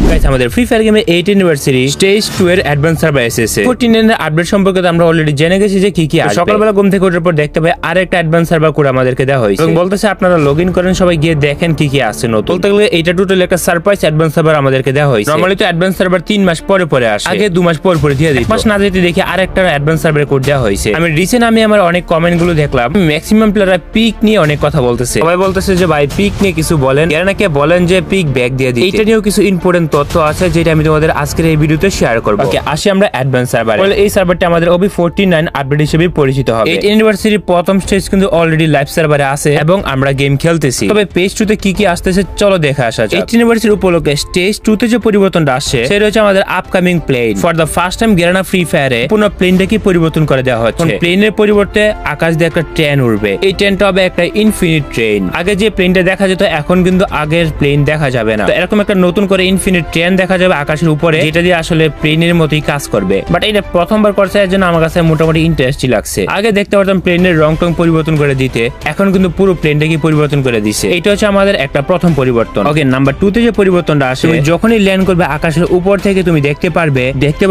Guys আমাদের free fire গেমে 8 anniversary stage 2 এর অ্যাডভান্স সার্ভার এসেছে। 14 এর আপডেট সম্পর্কে আমরা অলরেডি জেনে গেছি যে কি কি আসবে। সকালবেলা ঘুম থেকে ওঠার পর দেখতে পাই আরেকটা অ্যাডভান্স সার্ভার কোড আমাদেরকে দেওয়া হয়েছে এবং বলতেছে আপনারা লগইন করেন, সবাই গিয়ে দেখেন কি কি আছে নতুন। বলতে গেলে এটা টোটাল একটা সারপ্রাইজ অ্যাডভান্স সার্ভার আমাদেরকে দেওয়া হয়েছে। নরমালি তো অ্যাডভান্স সার্ভার 3 মাস পরে পরে আসে, আগে 2 মাস পর পরে দিয়ে দিত। মাস না যেতে দেখি আরেকটা অ্যাডভান্স সার্ভার কোড দেওয়া হয়েছে। আমি রিসেন্ট আমার অনেক কমেন্ট গুলো দেখলাম, ম্যাক্সিমাম প্লেয়াররা পিক নিয়ে অনেক কথা বলতেছে। সবাই বলতেছে যে ভাই পিক নিয়ে কিছু বলেন, এরা নাকি বলেন যে পিক ব্যাক দিয়ে দিতে। এটা নিয়েও কিছু ইম্পর্টেন্ট তথ্য আছে যেটা আমি তোমাদের আজকের এই ভিডিওতে শেয়ার করব। ওকে, আসি আমরা অ্যাডভান্স সার্ভারে। এই সার্ভারটা আমাদের OB49 আপডেট হিসেবে পরিচিত হবে। এই ইউনিভার্সিটির প্রথম স্টেজ কিন্তু অলরেডি লাইভ সার্ভারে আছে এবং আমরা গেম খেলতেছি। তবে পেজ 2 তে কি কি আসতেছে চলো দেখে আসা যাক। এই ইউনিভার্সিটির উপলক্ষে স্টেজ 2 তে যে পরিবর্তনটা আসছে সেটা হচ্ছে আমাদের upcoming plan. For the first time Garena free ফায়ারে পুরো প্লেনটাকে পরিবর্তন করে দেওয়া হচ্ছে। প্লেনের পরিবর্তে আকাশ দিয়ে একটা ট্রেন উড়বে। এই ট্রেনটা হবে একটা ইনফিনিট ট্রেন। আগে যে প্লেনটা দেখা যেত এখন কিন্তু আগের প্লেন দেখা যাবে না। তো এরকম একটা নতুন করে ইনফিনিট ট্রেন দেখা যাবে আকাশের উপরে, যেটা দিয়ে আসলে প্লেনের মতোই কাজ করবে। বাট এটা প্রথমবার করছে এর জন্য আমার কাছে মোটামুটি ইন্টারেস্টিং লাগছে। আগে দেখতে পারতাম প্লেনের রং টং পরিবর্তন করে দিতে, এখন কিন্তু পুরো প্লেনটাকে পরিবর্তন করে দিছে। এটা হচ্ছে আমাদের একটা প্রথম পরিবর্তন। ওকে, নাম্বার 2 তে যে পরিবর্তনটা আসে, তুমি যখনই ল্যান্ড করবে আকাশের উপর থেকে তুমি দেখতে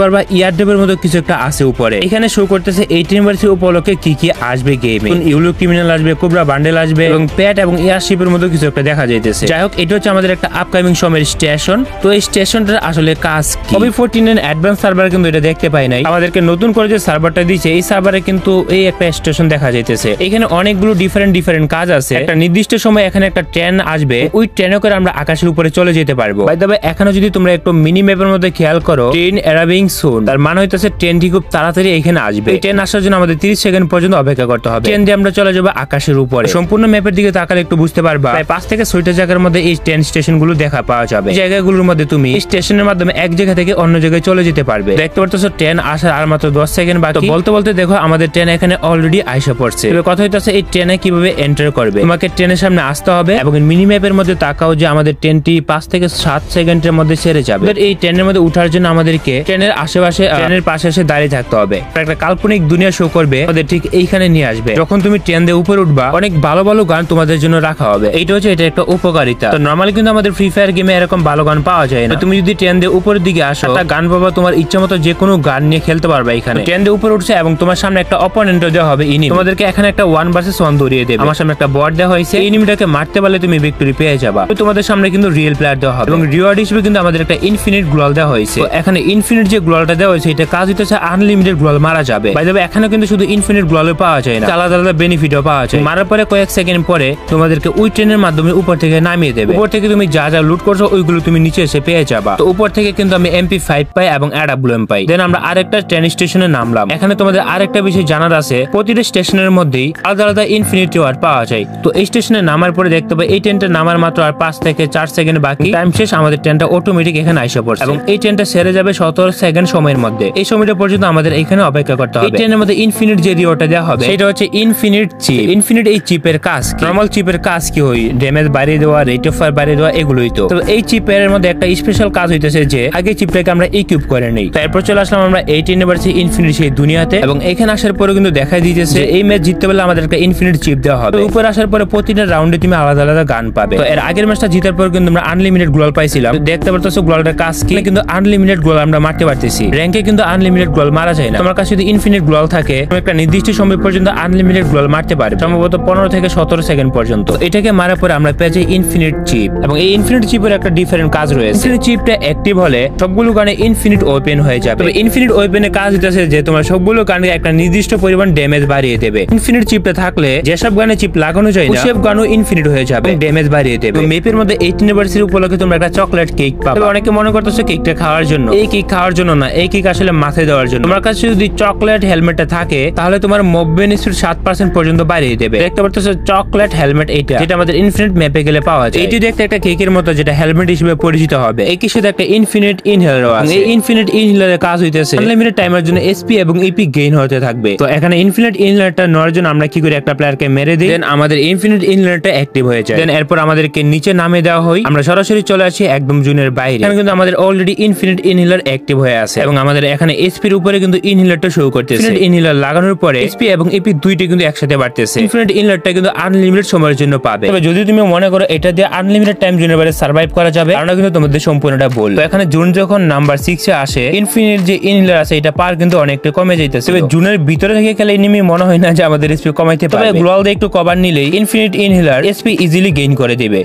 পারবা ইয়ারড্রপের মতো কিছু একটা আছে উপরে। এখানে শো করতেছে 8 ইউনিভার্সিটি উপলক্ষে কি কি আসবে গেমে। ইউলো ক্রিমিনাল আসবে, কোবরা বান্ডেল আসবে এবং প্যাট এবং এয়ারশিপের মতো কিছু একটা দেখা যাইতেছে। যাই হোক, এটা হচ্ছে আমাদের একটা আপকামিং সময়ের স্টেশন। তো এই স্টেশনটার আসলে কাজ কি? OB49 এর অ্যাডভান্স সার্ভার কিন্তু এটা দেখতে পাই নাই। আমাদেরকে নতুন করে যে সার্ভারটা দিয়েছে এই সার্ভারে কিন্তু এই একটা স্টেশন দেখা যাইতেছে। এখানে অনেকগুলো ডিফারেন্ট কাজ আছে। একটা নির্দিষ্ট সময় এখানে একটা ট্রেন আসবে, ওই ট্রেনে করে আমরা আকাশের উপরে চলে যেতে পারবো। বাই দ্য ওয়ে, এখানে যদি তোমরা একটু মিনি ম্যাপের মধ্যে খেয়াল করো, ট্রেন অ্যারাইভিং সুন, তার মানে হইতেছে ট্রেনটি খুব তাড়াতাড়ি এখানে আসবে। এই ট্রেন আসার জন্য আমাদের 30 সেকেন্ড পর্যন্ত অপেক্ষা করতে হবে। ট্রেন দিয়ে আমরা চলে যাবো আকাশের উপরে। সম্পূর্ণ ম্যাপের দিকে তাকালে একটু বুঝতে পারবা প্রায় 5 থেকে 6টা জায়গার মধ্যে এই ট্রেন স্টেশন গুলো দেখা পাওয়া যাবে। এই জায়গাগুলোর মধ্যে তুমি স্টেশনের মাধ্যমে এক জায়গা থেকে অন্য জায়গায় চলে যেতে পারবে। দেখতে পারতেছো ট্রেন আসার আর মাত্র 10 সেকেন্ড বাকি। বলতে বলতে দেখো আমাদের ট্রেন এখানে অলরেডি আইসা পড়ছে। এবার কথা হইতাছে এই ট্রেনে কিভাবে এন্টার করবে। তোমাকে ট্রেনের সামনে আসতে হবে এবং মিনি ম্যাপের মধ্যে তাকাও যে আমাদের ট্রেনটি 5 থেকে 7 সেকেন্ডের মধ্যে ছেড়ে যাবে। এই ট্রেনের মধ্যে উঠার জন্য আমাদেরকে ট্রেনের আশেপাশে ট্রেনের পাশে এসে দাঁড়িয়ে থাকতে হবে। একটা কাল্পনিক দুনিয়া শো করবে, আমাদের ঠিক এইখানে নিয়ে আসবে। যখন তুমি ট্রেন দিয়ে উপরে উঠবা অনেক ভালো ভালো গান তোমাদের জন্য রাখা হবে। এইটা হচ্ছে এটা একটা উপকারিতা। তো নরমালি কিন্তু আমাদের ফ্রি ফায়ার গেমে এরকম ভালো গান পাওয়া যায় না। তুমি যদি ট্রেন দিয়ে উপরের দিকে আসো একটা গান পাবা, তোমার ইচ্ছা মতো যে কোনো গান নিয়ে খেলতে পারবে। এখানে ট্রেন দিয়ে উপরে উঠছে এবং তোমার সামনে একটা অপোনেন্ট দেওয়া হবে ইনি। তোমাদেরকে এখানে একটা 1 ভার্সেস 1 ধরিয়ে দেবে। আমার সামনে একটা বট দেওয়া হয়েছে, এই এনিমিটাকে মারতে পারলে তুমি ভিক্টরি পেয়ে যাবা। তোমাদের সামনে কিন্তু রিয়েল প্লেয়ার দেওয়া হবে এবং রিওয়ার্ড হিসেবে কিন্তু আমাদের একটা ইনফিনিট গ্লোয়াল দেওয়া হয়েছে। এখানে ইনফিনিট যে গ্লোয়ালটা দেওয়া হয়েছে এটা কাজ হইতেছে আনলিমিটেড গ্লোয়াল মারা যাবে। বাই দ্য ওয়ে, এখানে কিন্তু শুধু ইনফিনিট গ্লোয়াল পাওয়া যায় না, আলাদা আলাদা বেনিফিটও পাওয়া যায়। মারার পরে কয়েক সেকেন্ড পরে তোমাদেরকে ওই ট্রেনের মাধ্যমে উপর থেকে নামিয়ে দেবে। উপর থেকে তুমি যা যা লুট করছো ওইগুলো তুমি নিচে এসে পেয়ে যাবা। তো উপর থেকে কিন্তু আমি MP5 পাই এবং AWM পাই। দেন আমরা আরেকটা ট্রেন স্টেশনে নামলাম। এখানে তোমাদের আরেকটা বিষয় জানার আছে, প্রতিটা স্টেশনের মধ্যেই আলাদা আলাদা ইনফিনিট রিওয়ার্ড পাওয়া যায়। তো এই স্টেশনে নামার পরে দেখতে পাই এই ট্রেনটা নামার মাত্র আর 5 থেকে 4 সেকেন্ড বাকি। টাইম শেষ, আমাদের ট্রেনটা অটোমেটিক এখানে আইসা পড়ছে এবং এই ট্রেনটা ছেড়ে যাবে 17 সেকেন্ড সময়ের মধ্যে। এই সময়টা পর্যন্ত আমাদের এখানে অপেক্ষা করতে হবে। এই ট্রেনের মধ্যে ইনফিনিট যে রিওয়ার্ডটা দেওয়া হবে সেটা হচ্ছে ইনফিনিট চিপ। ইনফিনিট এই চিপের কাজ কি? নরমাল চিপের কাজ কি হয়? ড্যামেজ বাড়িয়ে দেওয়া, রেট অফ ফায়ার বাড়িয়ে দেওয়া, এগুলোই তো। এই চিপের মধ্যে একটা স্পেশাল কাজ হইতেছে যে আগে চিপটাকে আমরা ইকুইপ করে নেই। তারপর চলে আসলাম আমরা 8 ইউনিভার্সিটি ইনফিনিট সেই দুনিয়াতে এবং এখানে আসার পরে কিন্তু দেখা দিতেছে এই ম্যাচ জিততে পারলে আমাদের একটা ইনফিনিট চিপ দেওয়া হবে। উপরে আসার পরে প্রতিটা রাউন্ডে তুমি আলাদা আলাদা গান পাবে। তো এর আগের ম্যাচটা জিতার পর কিন্তু আমরা আনলিমিটেড গ্লোয়াল পাইছিলাম। দেখতে পারতেছো গ্লোয়ালটার কাজ কি? কিন্তু আনলিমিটেড গ্লোয়াল আমরা মারতে পারতেছি। র‍্যাঙ্কে কিন্তু আনলিমিটেড গ্লোয়াল মারা যায় না। তোমার কাছে যদি ইনফিনিট গ্লোয়াল থাকে তুমি একটা নির্দিষ্ট সময় পর্যন্ত আনলিমিটেড গ্লোয়াল মারতে পারবে, সম্ভবত 15 থেকে 17 সেকেন্ড পর্যন্ত। এটাকে মারার পরে আমরা পেয়ে যাই ইনফিনিট চিপ এবং এই ইনফিনিট চিপের একটা ডিফারেন্ট কাজ রয়েছে। ইনফিনিট চিপটা অ্যাক্টিভ হলে সবগুলো গানে ইনফিনিট ওপেন হয়ে যাবে। তবে ইনফিনিট ওপেনের কাজ হচ্ছে যে তোমার সবগুলো গানে একটা নির্দিষ্ট পরিমাণ ড্যামেজ বাড়িয়ে দেবে। ইনফিনিট চিপটা থাকলে যেসব গানে চিপ লাগানো যায় না সব গানও ইনফিনিট হয়ে যাবে, ড্যামেজ বাড়িয়ে দেবে। ম্যাপের মধ্যে 8 ইউনিভার্সিটি উপলক্ষে তোমরা একটা চকলেট কেক পাবে। অনেকে মনে করতেছে কেকটা খাওয়ার জন্য, এই কেক খাওয়ার জন্য না, এই কেক আসলে মাথায় দেওয়ার জন্য। তোমার কাছে যদি চকলেট হেলমেটটা থাকে তাহলে তোমার মুভমেন্ট স্পিড 7% পর্যন্ত বাড়িয়ে দেবে। দেখতে পারতেছো চকলেট হেলমেট, এইটা যেটা আমাদের ইনফিনিট ম্যাপে গেলে পাওয়া যায়। এটি দেখতে একটা কেকের মতো যেটা হেলমেট হিসেবে পরিচিত হবে। এই কিছু একটা ইনফিনিট ইনহেলার আছে। এই ইনফিনিট ইনহেলারের কাজ হইতেছে আনলিমিটেড টাইমের জন্য SP এবং EP গেইন হতে থাকবে। তো এখানে ইনফিনিট ইনহেলারটা নেওয়ার জন্য আমরা কি করি, একটা প্লেয়ারকে মেরে দিই, দেন আমাদের ইনফিনিট ইনহেলারটা অ্যাক্টিভ হয়ে যায়। দেন এরপর আমাদেরকে নিচে নামিয়ে দেওয়া হয়, আমরা সরাসরি চলে আসি একদম জুনের বাইরে। এখানে কিন্তু আমাদের অলরেডি ইনফিনিট ইনহেলার অ্যাক্টিভ হয়ে আছে এবং আমাদের এখানে SP এর উপরে কিন্তু ইনহেলারটা শো করতেছে। ইনফিনিট ইনহেলার লাগানোর পরে SP এবং EP দুইটা কিন্তু একসাথে বাড়তেছে। ইনফিনিট ইনহেলারটা কিন্তু আনলিমিটেড সময়ের জন্য পাবে। তবে যদি তুমি মনে করো এটা দিয়ে আনলিমিটেড টাইম জুনের বাইরে সার্ভাইভ করা যাবে, কারণ কিন্তু তোমাদের সম্পূর্ণটা ভুল। তো এখানে জুন যখন নাম্বার 6 এ আসে, ইনফিনিট যে ইনহেলার আছে এটা পার কিন্তু অনেকটা কমে যাইতেছে। তবে জুনের ভিতরে থেকে খেলে এনিমি মনে হয় না যে আমাদের এসপি কমাইতে পারবে। তবে গ্লোয়াল দিয়ে একটু কভার নিলেই infinite inhaler SP easily gain করে দিবে।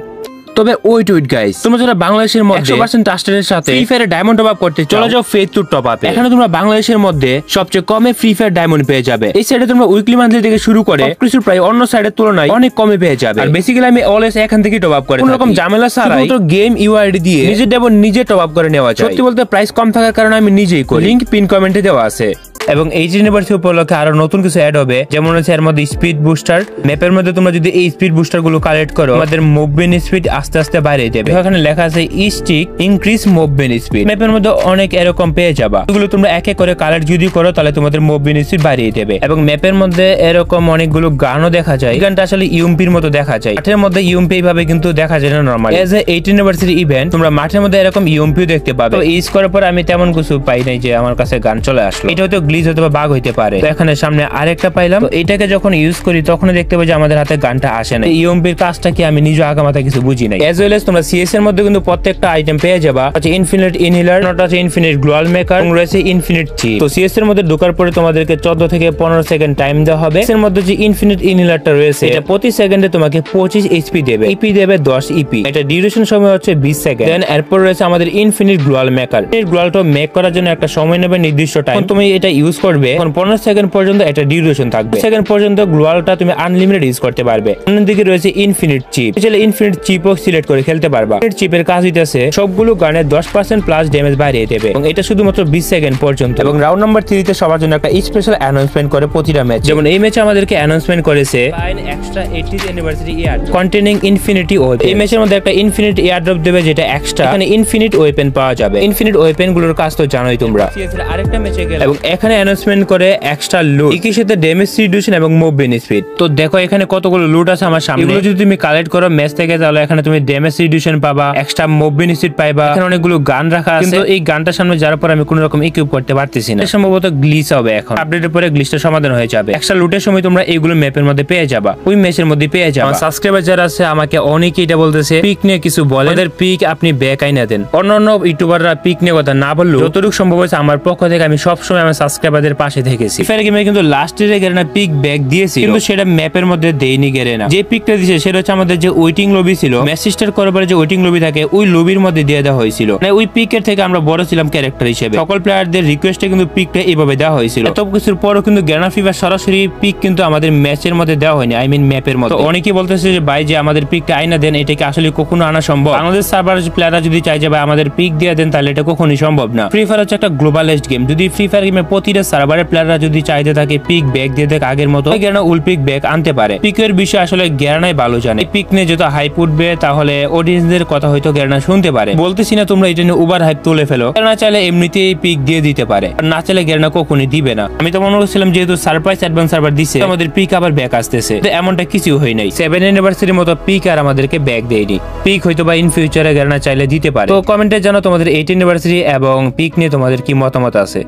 তবে ওয়েট গাইস, তোমরা যারা বাংলাদেশের মধ্যে 100% ট্রাস্টেডের সাথে ফ্রি ফায়ারে ডায়মন্ড টপ আপ করতে চলে যাও ফেজ টু টপ আপে। এখানে তোমরা বাংলাদেশের মধ্যে সবচেয়ে কমে ফ্রি ফায়ার ডায়মন্ড পেয়ে যাবে। এই সাইডে তোমরা উইকলি মান্থলি থেকে শুরু করে সবকিছু প্রায় অন্য সাইডের তুলনায় অনেক কমে পেয়ে যাবে। আর বেসিক্যালি আমি অলওয়েজ এখান থেকে টপ আপ করি, কোনো রকম ঝামেলা ছাড়াই। তো গেম ইউআইডি দিয়ে নিজে ডায়মন্ড নিজে টপ আপ করে নেওয়া যায়। সত্যি বলতে প্রাইস কম থাকার কারণে আমি নিজেই করি, লিংক পিন কমেন্টে দেওয়া আছে। এবং এই ইউনিভার্সিটি উপলক্ষে আরো নতুন কিছু অ্যাড হবে, যেমন হচ্ছে এর মধ্যে স্পিড বুস্টার। ম্যাপের মধ্যে তোমরা যদি এই স্পিড বুস্টার গুলো কালেক্ট করো, তোমাদের মুভমেন্ট স্পিড আস্তে আস্তে বাড়িয়ে দেবে। এখানে লেখা আছে স্টিক ইনক্রিজ মুভমেন্ট স্পিড। ম্যাপের মধ্যে অনেক এরকম পেয়ে যাবা, এগুলো তোমরা এক এক করে কালেক্ট যদি করো তাহলে তোমাদের মুভমেন্ট স্পিড বাড়িয়ে দেবে। এবং ম্যাপের মধ্যে এরকম অনেকগুলো গানও দেখা যায়, গানটা আসলে ইউএমপির মতো দেখা যায়। মাঠের মধ্যে ইউএমপি এইভাবে কিন্তু দেখা যায় না normally. As a 18 university event তোমরা মাঠের মধ্যে এরকম ইউএমপিও দেখতে পাবে। তো ইউজ করার পর আমি তেমন কিছু পাই নাই যে আমার কাছে গান চলে আসলো। এটা হয়তো গ্লিচ হতে বা বাগ হইতে পারে। তো এখানে সামনে আরেকটা পাইলাম, তো এটাকে যখন ইউজ করি তখন দেখতে পাই যে আমাদের হাতে গানটা আসে না। ইউএমপির কাজটা কি আমি নিজে আগামাথা কিছু বুঝি নাই। এজ ওয়েল এজ তোমরা সিএস এর মধ্যে কিন্তু প্রত্যেকটা আইটেম পেয়ে যাবা। আছে ইনফিনিট ইনহেলার, নট আছে ইনফিনিট গ্লোয়াল মেকার, এবং রয়েছে ইনফিনিট চিপ। তো সিএস এর মধ্যে ঢোকার পরে তোমাদেরকে 14 থেকে 15 সেকেন্ড টাইম দেওয়া হবে। এর মধ্যে যে ইনফিনিট ইনহেলারটা রয়েছে এটা প্রতি সেকেন্ডে তোমাকে 25 এইচপি দেবে, ইপি দেবে 10 ইপি। এটা ডিউরেশন সময় হচ্ছে 20 সেকেন্ড। দেন এরপর রয়েছে আমাদের ইনফিনিট গ্লোয়াল মেকার। এই গ্লোয়ালটা মেক করার জন্য একটা সময় নেবে নির্দিষ্ট টাইম। তুমি এটা ইউজ করবে 15 সেকেন্ড পর্যন্ত এটা ডিউরেশন থাকবে। সেকেন্ড পর্যন্ত গ্লোয়ালটা তুমি আনলিমিটেড ইউজ করতে পারবে। অন্যদিকে রয়েছে ইনফিনিট চিপ, চাইলে ইনফিনিট চিপও সিলেক্ট করে খেলতে পারবা। ইনফিনিট চিপের কাজ হইতেছে সবগুলো গানের 10% প্লাস ড্যামেজ বাড়িয়ে দেবে, এবং এটা শুধুমাত্র 20 সেকেন্ড পর্যন্ত। এবং রাউন্ড নাম্বার 3 তে সবার জন্য একটা স্পেশাল অ্যানাউন্সমেন্ট করে প্রতিটা ম্যাচ। যেমন এই ম্যাচে আমাদেরকে অ্যানাউন্সমেন্ট করেছে ফাইন এক্সট্রা 80th অ্যানিভার্সারি ইয়ার কন্টেনিং ইনফিনিটি ওয়েপন। এই ম্যাচের মধ্যে একটা ইনফিনিট এয়ারড্রপ দেবে যেটা এক্সট্রা, এখানে ইনফিনিট ওয়েপন পাওয়া যাবে। ইনফিনিট ওয়েপন গুলোর কাজ তো জানোই তোমরা। আরেকটা ম্যাচে গেল এবং এখানে অ্যানাউন্সমেন্ট করে এক্সট্রা লুট, একই সাথে ড্যামেজ রিডিউশন এবং মুভমেন্ট স্পিড। তো দেখো এখানে কতগুলো লুট আছে আমার সামনে, এগুলো যদি তুমি কালেক্ট করো ম্যাচ থেকে তাহলে এখানে তুমি ড্যামেজ রিডিউশন পাবা, এক্সট্রা মুভমেন্ট স্পিড পাইবা। এখানে অনেকগুলো গান রাখা আছে, কিন্তু এই গানটার সামনে যাওয়ার পর আমি কোনো রকম ইকুইপ করতে পারতেছি না। সম্ভবত গ্লিচ হবে, এখন আপডেটের পরে গ্লিচটা সমাধান হয়ে যাবে। এক্সট্রা লুটের সময় তোমরা এইগুলো ম্যাপের মধ্যে পেয়ে যাবা, ওই ম্যাচের মধ্যে পেয়ে যাবা। আমার সাবস্ক্রাইবার যারা আছে আমাকে অনেকেই এটা বলতেছে পিক নিয়ে কিছু বলে, ওদের পিক আপনি ব্যাকাই না দেন। অন্যান্য ইউটিউবাররা পিক নিয়ে কথা না বললেও যতটুকু সম্ভব হয়েছে আমার পক্ষ থেকে আমি সবসময় আমার সাবস্ক্রাইবারদের পাশে থেকেছি। ফ্রি গেমে কিন্তু লাস্টের গেরেনা পিক ব্যাক দিয়েছি, কিন্তু সেটা ম্যাপের মধ্যে দেয়নি গেরেনা। যে পিকটা দিয়েছে সেটা হচ্ছে আমাদের যে ওয়েটিং লবি ছিল, মেসেজটার করার পরে যে ওয়েটিং লবি থাকে ওই লবির মধ্যে দিয়ে দেওয়া হয়েছিল। মানে ওই পিকের থেকে আমরা বড় ছিলাম ক্যারেক্টার হিসেবে, সকল প্লেয়ারদের রিকোয়েস্টে কিন্তু পিকটা এইভাবে দেওয়া হয়েছিল। এত কিছুর পরও কিন্তু গেরেনা ফিভার সরাসরি পিক কিন্তু আমাদের ম্যাচের মধ্যে দেওয়া হয়নি, আই মিন ম্যাপের মধ্যে। অনেকেই বলতেছে যে ভাই যে আমাদের পিকটা আইনা দেন, এটাকে আসলে কখনো আনা সম্ভব? আমাদের সার্ভার প্লেয়াররা যদি চাই যে ভাই আমাদের পিক দিয়ে দেন তাহলে এটা কখনোই সম্ভব না। ফ্রি ফায়ার হচ্ছে একটা গ্লোবালাইজড গেম, যদি ফ্রি ফায়ার গেমের প্রতিটা সার্ভারের প্লেয়াররা যদি চাইতে থাকে পিক ব্যাক দিয়ে দেখ আগের মতো, গেরানা উল পিক ব্যাক আনতে পারে। পিকের বিষয়ে আসলে গেরানাই ভালো জানে। পিক নিয়ে যত হাইপ উঠবে তাহলে অডিয়েন্সদের কথা হয়তো গেরানা শুনতে পারে। বলতেছি না তোমরা এটা নিয়ে ওভার হাইপ তুলে ফেলো, গেরানা চাইলে এমনিতেই পিক দিয়ে দিতে পারে, আর না চাইলে গেরানা কখনই দিবে না। আমি তো মনে করছিলাম যেহেতু সারপ্রাইজ অ্যাডভান্স সার্ভার দিছে আমাদের পিক আবার ব্যাক আসতেছে, এমনটা কিছু হয় নাই। 7 অ্যানিভার্সারির মতো পিক আর আমাদেরকে ব্যাক দেয়নি। পিক হয়তো বা ইন ফিউচারে গেরানা চাইলে দিতে পারে। তো কমেন্টে জানাও তোমাদের 8 অ্যানিভার্সারি এবং পিক নিয়ে তোমাদের কি মতামত আছে।